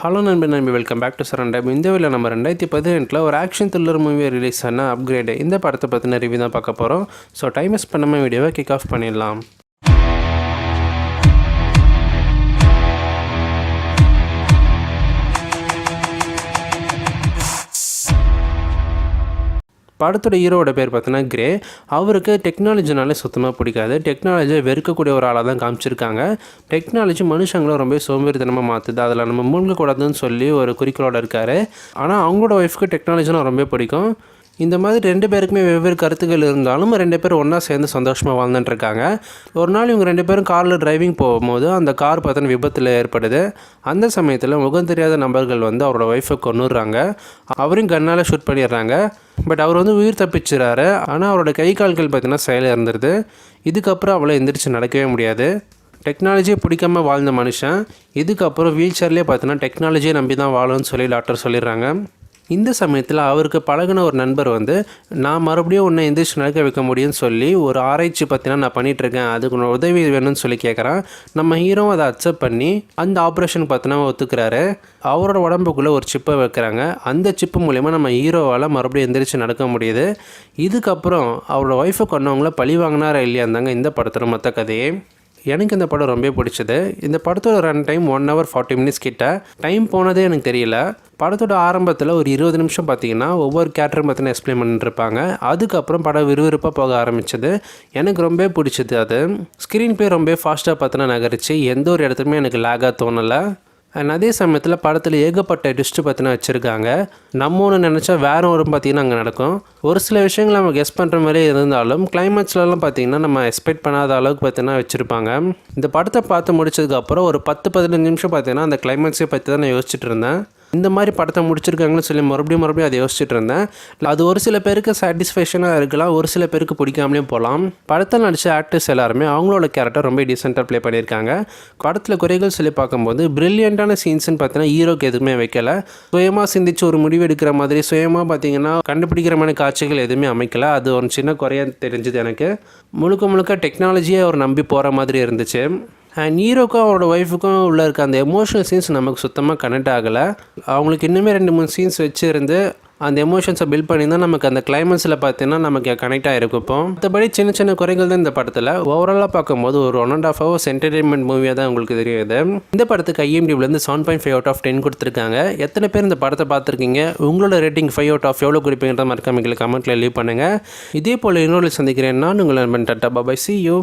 Hello நண்பி welcome back to சரண்டா. இந்த வீடியோவில் நம்ம 2018 ஒரு ஆக்ஷன் த்ரில்லர் மூவி ரிலீஸ் ஆன அப்கிரேடு இந்த படத்தை பற்றின ரிவ்யூ தான் பார்க்க போகிறோம். ஸோ டைம் மிஸ் பண்ணாமல் வீடியோவை கிக் ஆஃப் பண்ணிடலாம். படத்தோட ஹீரோவோட பேர் பார்த்தீங்கன்னா கிரே. அவருக்கு டெக்னாலஜினாலே சுத்தமாக பிடிக்காது. டெக்னாலஜியை வெறுக்கக்கூடிய ஒரு ஆளாக தான் காமிச்சிருக்காங்க. டெக்னாலஜி மனுஷங்களும் ரொம்ப சோம்பேறித்தனமாக மாற்றுது, அதில் நம்ம மூழ்கக்கூடாதுன்னு சொல்லி ஒரு குறிக்கோளோடு இருக்கார். ஆனால் அவங்களோட ஒய்ஃப்க்கு டெக்னாலஜினா ரொம்ப பிடிக்கும். இந்த மாதிரி 2 பேருக்குமே வெவ்வேறு கருத்துக்கள் இருந்தாலும் 2 பேரும் ஒன்றா சேர்ந்து சந்தோஷமாக வாழ்ந்துட்டுருக்காங்க. ஒரு நாள் இவங்க 2 பேரும் காரில் டிரைவிங் போகும்போது அந்த கார் பார்த்தோன்னா விபத்தில் ஏற்படுது. அந்த சமயத்தில் முகம் தெரியாத நபர்கள் அவரோட ஒய்ஃபை கொன்னுடுறாங்க. அவரையும் கண்ணால் ஷூட் பண்ணிடுறாங்க. பட் அவர் உயிர் தப்பிச்சுறாரு. ஆனால் அவரோட கை கால்கள் பார்த்தீங்கன்னா செயலில் இருந்துருது. இதுக்கப்புறம் அவளை எந்திரிச்சு நடக்கவே முடியாது. டெக்னாலஜியை பிடிக்காமல் வாழ்ந்த மனுஷன் இதுக்கப்புறம் வீல் சேர்லேயே பார்த்தீங்கன்னா டெக்னாலஜியை நம்பி தான் வாழும்னு சொல்லி டாக்டர் சொல்லிடுறாங்க. இந்த சமயத்தில் அவருக்கு பழகின ஒரு நண்பர் நான் மறுபடியும் உன்னை எந்திரிச்சு நடக்க வைக்க முடியும்னு சொல்லி ஒரு ஆராய்ச்சி பற்றினா நான் பண்ணிகிட்ருக்கேன், அதுக்கு உதவி வேணும்னு சொல்லி கேட்குறான். நம்ம ஹீரோவும் அதை அக்செப்ட் பண்ணி அந்த ஆப்ரேஷன் பார்த்தினா ஒத்துக்கிறாரு. அவரோட உடம்புக்குள்ளே ஒரு சிப்பை வைக்கிறாங்க. அந்த சிப்பு மூலிமா நம்ம ஹீரோவால் மறுபடியும் எந்திரிச்சு நடக்க முடியுது. இதுக்கப்புறம் அவரோட ஒய்ஃபை கொண்டவங்கள பழி வாங்கினாரா இல்லையாந்தாங்க இந்த படத்தோட மொத்த கதையே. எனக்கு இந்த படம் ரொம்ப பிடிச்சது. இந்த படத்தோட ரன் டைம் 1 hour 40 minutes கிட்ட. டைம் போனதே எனக்கு தெரியல. படத்தோட ஆரம்பத்தில் ஒரு 20 நிமிஷம் பார்த்திங்கன்னா ஒவ்வொரு கேரக்டரும் பார்த்தினா எக்ஸ்பிளைன் பண்ணிட்டுருப்பாங்க. அதுக்கப்புறம் படம் விறுவிறுப்பாக போக ஆரம்பிச்சது. எனக்கு ரொம்ப பிடிச்சது. அது ஸ்க்ரீன் ப்ளே ரொம்ப ஃபாஸ்ட்டாக பார்த்தினா நகரிச்சு. எந்த ஒரு இடத்துலையுமே எனக்கு லேகாக தோணலை. அண்ட் அதே சமயத்தில் படத்தில் ஏகப்பட்ட ட்விஸ்ட்டு பார்த்தினா வச்சுருக்காங்க. நம்ம ஒன்று நினச்சா வேறு ஒரு பார்த்திங்கன்னா அங்கே நடக்கும். ஒரு சில விஷயங்கள் நம்ம கெஸ் பண்ணுற மாதிரியே இருந்தாலும் கிளைமேக்ஸ்லலாம் பார்த்திங்கன்னா நம்ம எக்ஸ்பெக்ட் பண்ணாத அளவுக்கு பார்த்திங்கன்னா வச்சுருப்பாங்க. இந்த படத்தை பார்த்து முடிச்சதுக்கப்புறம் ஒரு 10-15 நிமிஷம் பார்த்திங்கன்னா அந்த கிளைமேக்ஸை பற்றி தான் நான் யோசிச்சுட்டு இருந்தேன். இந்த மாதிரி படத்தை முடிச்சிருக்காங்கன்னு சொல்லி மறுபடியும் அதை யோசிச்சுட்டு இருந்தேன். அது ஒரு சில பேருக்கு சாட்டிஸ்ஃபேக்ஷனாக இருக்கலாம், ஒரு சில பேருக்கு பிடிக்காமலே போகலாம். படத்தில் நடித்த ஆக்டர்ஸ் எல்லாருமே அவங்களோட கேரக்டர் ரொம்ப டீசெண்டாக ப்ளே பண்ணியிருக்காங்க. படத்தில் குறைகள் சொல்லி பார்க்கும்போது பிரில்லியண்ட்டான சீன்ஸ்ன்னு பார்த்தீங்கன்னா ஹீரோக்கு எதுவுமே வைக்கல. சுயமாக சிந்திச்சு ஒரு முடிவு எடுக்கிற மாதிரி சுயமாக பார்த்தீங்கன்னா கண்டுபிடிக்கிற மாதிரி காட்சிகள் எதுவுமே அமைக்கலை. அது ஒரு சின்ன குறையாக தெரிஞ்சுது எனக்கு. முழுக்க டெக்னாலஜியை அவர் நம்பி போகிற மாதிரி இருந்துச்சு. அண்ட் ஹீரோக்கும் அவரோட ஒய்ஃபுக்கும் உள்ள இருக்க அந்த எமோஷனல் சீன்ஸ் நமக்கு சுத்தமாக கனெக்ட் ஆகலை. அவங்களுக்கு இன்னுமே 2-3 சீன்ஸ் வச்சுருந்து அந்த எமோஷன்ஸை பில்ட் பண்ணி தான் நமக்கு அந்த கிளைமேக்ஸில் பார்த்தீங்கன்னா நமக்கு கனெக்ட் ஆகிருக்கும். இப்போ மற்றபடி சின்ன குறைகள் தான் இந்த படத்தில். ஓவராலாக பார்க்கும்போது ஒரு 1.5 hours என்டர்டெயின்மெண்ட் மூவியாக தான் உங்களுக்கு தெரியுது. இந்த படத்துக்கு IMDbலேருந்து 7.5 out of 10 கொடுத்துருக்காங்க. எத்தனை பேர் இந்த படத்தை பார்த்துருக்கீங்க? உங்களோட ரேட்டிங் 5 out of எவ்வளோ கொடுப்பீங்கன்ற மறக்காம எங்களுக்கு கமெண்ட்டில் லீவ் பண்ணுங்கள். இதே போல் இன்னொரு சந்திக்கிறேன். நான் உங்களை நண்பன் டாட்டா பாய், see you.